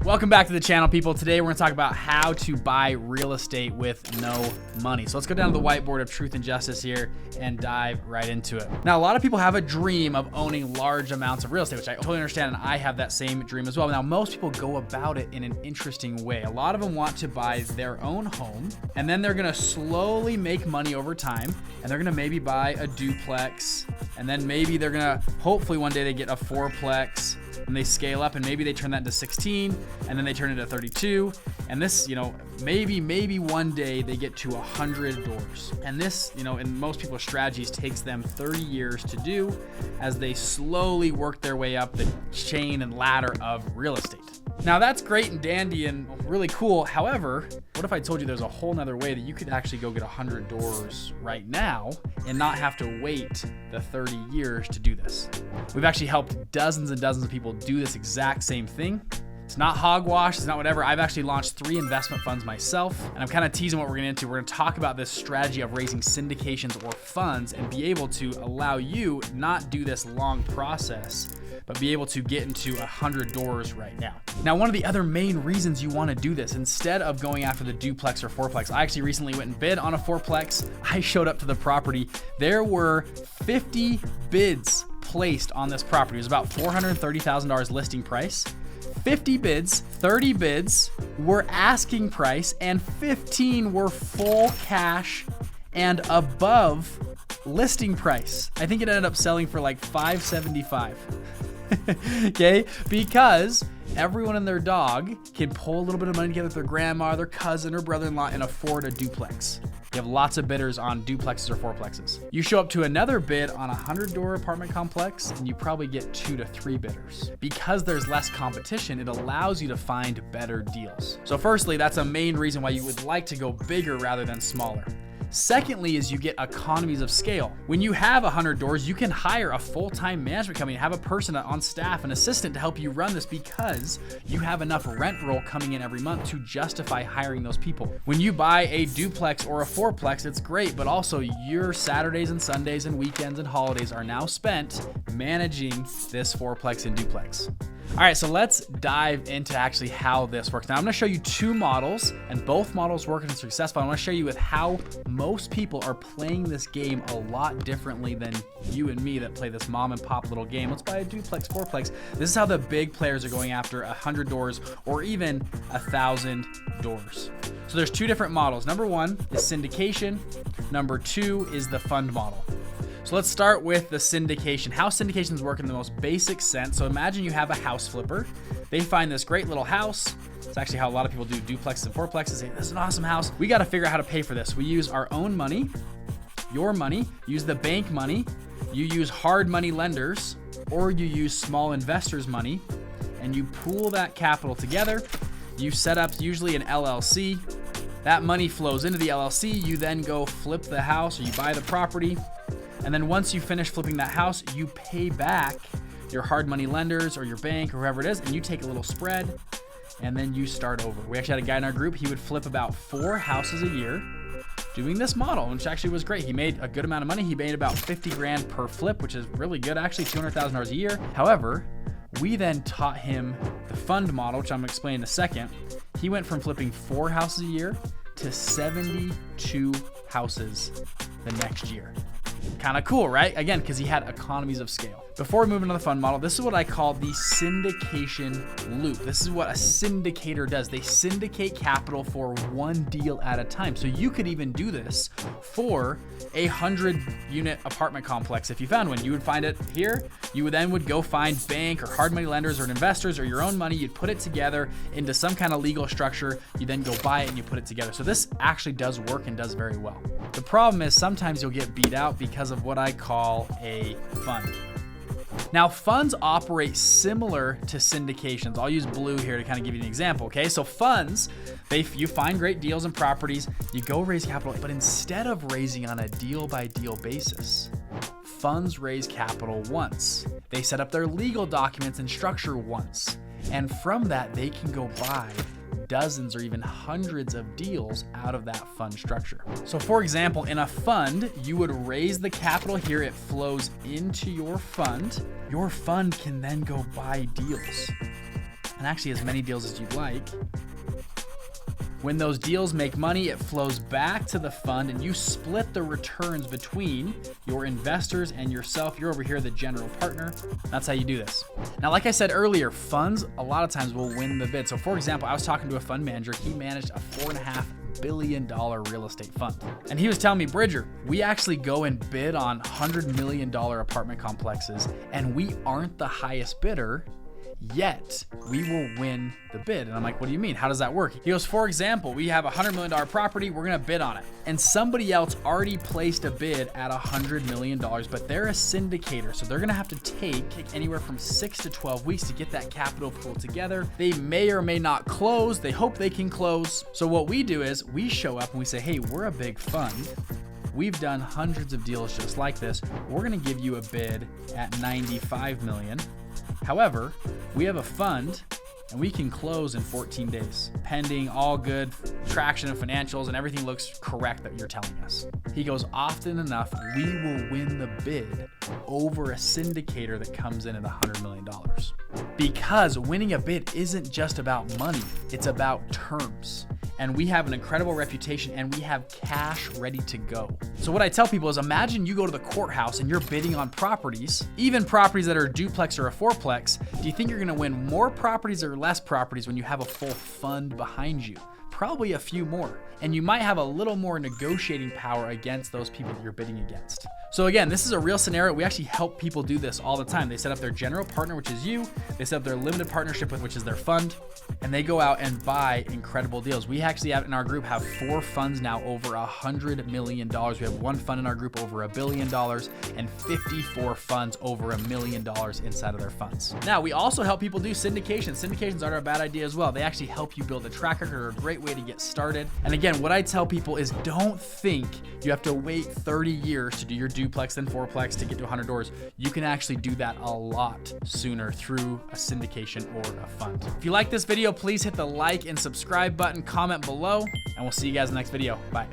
Welcome back to the channel, people. Today we're going to talk about how to buy real estate with no money. So let's go down to the whiteboard of truth and justice here and dive right into it. Now, a lot of people have a dream of owning large amounts of real estate, which I totally understand, and I have that same dream as well. Now, most people go about it in an interesting way. A lot of them want to buy their own home, and then they're going to slowly make money over time, and they're going to maybe buy a duplex, and then maybe they're going to, hopefully one day they get a fourplex, and they scale up, and maybe they turn that into 16, and then they turn it into 32. And this, maybe one day they get to 100 doors. And this, in most people's strategies takes them 30 years to do as they slowly work their way up the chain and ladder of real estate. Now that's great and dandy and really cool. However, what if I told you there's a whole nother way that you could actually go get 100 doors right now and not have to wait the 30 years to do this? We've actually helped dozens and dozens of people do this exact same thing. It's not hogwash, it's not whatever. I've actually launched 3 investment funds myself, and I'm kind of teasing what we're getting into. We're gonna talk about this strategy of raising syndications or funds and be able to allow you not do this long process, but be able to get into 100 doors right now. Now, one of the other main reasons you wanna do this, instead of going after the duplex or fourplex, I actually recently went and bid on a fourplex. I showed up to the property. There were 50 bids placed on this property. It was about $430,000 listing price. 50 bids, 30 bids were asking price, and 15 were full cash and above listing price. I think it ended up selling for like $575. Okay, because everyone and their dog can pull a little bit of money together with their grandma, their cousin, or brother-in-law and afford a duplex. You have lots of bidders on duplexes or fourplexes. You show up to another bid on a 100-door apartment complex and you probably get 2 to 3 bidders. Because there's less competition, it allows you to find better deals. So firstly, that's a main reason why you would like to go bigger rather than smaller. Secondly is you get economies of scale. When you have 100 doors, you can hire a full-time management company, have a person on staff, an assistant to help you run this because you have enough rent roll coming in every month to justify hiring those people. When you buy a duplex or a fourplex, it's great, but also your Saturdays and Sundays and weekends and holidays are now spent managing this fourplex and duplex. All right, so let's dive into actually how this works. Now I'm gonna show you 2 models, and both models work and successful. I wanna show you with how most people are playing this game a lot differently than you and me that play this mom and pop little game. Let's buy a duplex, fourplex. This is how the big players are going after 100 doors or even 1,000 doors. So there's 2 different models. Number 1 is syndication. Number 2 is the fund model. So let's start with the syndication. How syndications work in the most basic sense. So imagine you have a house flipper. They find this great little house. It's actually how a lot of people do duplexes and fourplexes. Say, this is an awesome house. We got to figure out how to pay for this. We use our own money, your money, use the bank money, you use hard money lenders, or you use small investors' money, and you pool that capital together. You set up usually an LLC. That money flows into the LLC. You then go flip the house or you buy the property. And then once you finish flipping that house, you pay back your hard money lenders or your bank or whoever it is, and you take a little spread, and then you start over. We actually had a guy in our group, he would flip about 4 houses a year doing this model, which actually was great. He made a good amount of money. He made about 50 grand per flip, which is really good, actually $200,000 a year. However, we then taught him the fund model, which I'm gonna explain in a second. He went from flipping 4 houses a year to 72 houses the next year. Kind of cool, right? Again, because he had economies of scale. Before we move into the fund model, this is what I call the syndication loop. This is what a syndicator does. They syndicate capital for one deal at a time. So you could even do this for a 100-unit apartment complex. If you found one, you would find it here. You would then go find bank or hard money lenders or investors or your own money. You'd put it together into some kind of legal structure. You then go buy it and you put it together. So this actually does work and does very well. The problem is sometimes you'll get beat out because of what I call a fund. Now, funds operate similar to syndications. I'll use blue here to kind of give you an example, okay? So funds, you find great deals and properties, you go raise capital, but instead of raising on a deal-by-deal basis, funds raise capital once. They set up their legal documents and structure once. And from that, they can go buy dozens or even hundreds of deals out of that fund structure. So for example, in a fund, you would raise the capital here, it flows into your fund. Your fund can then go buy deals. and actually as many deals as you'd like. When those deals make money, it flows back to the fund and you split the returns between your investors and yourself. You're over here, the general partner. That's how you do this. Now, like I said earlier, funds a lot of times will win the bid. So for example, I was talking to a fund manager. He managed a $4.5 billion real estate fund. And he was telling me, Bridger, we actually go and bid on $100 million apartment complexes and we aren't the highest bidder, yet we will win the bid. And I'm like, what do you mean? How does that work? He goes, for example, we have a $100 million property, we're gonna bid on it. And somebody else already placed a bid at $100 million, but they're a syndicator. So they're gonna have to take anywhere from 6 to 12 weeks to get that capital pulled together. They may or may not close. They hope they can close. So what we do is we show up and we say, hey, we're a big fund. We've done hundreds of deals just like this. We're gonna give you a bid at 95 million. However, we have a fund and we can close in 14 days, pending all good traction and financials and everything looks correct that you're telling us. He goes, often enough, we will win the bid over a syndicator that comes in at $100 million. Because winning a bid isn't just about money, it's about terms. And we have an incredible reputation and we have cash ready to go. So what I tell people is, imagine you go to the courthouse and you're bidding on properties, even properties that are a duplex or a fourplex. Do you think you're gonna win more properties or less properties when you have a full fund behind you? Probably a few more. And you might have a little more negotiating power against those people that you're bidding against. So again, this is a real scenario. We actually help people do this all the time. They set up their general partner, which is you. They set up their limited partnership, which is their fund, and they go out and buy incredible deals. We actually have in our group have 4 funds now over $100 million. We have 1 fund in our group over $1 billion and 54 funds over $1 million inside of their funds. Now, we also help people do syndications. Syndications aren't a bad idea as well. They actually help you build a track record, or a great way to get started. And again, what I tell people is, don't think you have to wait 30 years to do your duplex and fourplex to get to 100 doors. You can actually do that a lot sooner through a syndication or a fund. If you like this video, please hit the like and subscribe button, comment below, and we'll see you guys in the next video. Bye.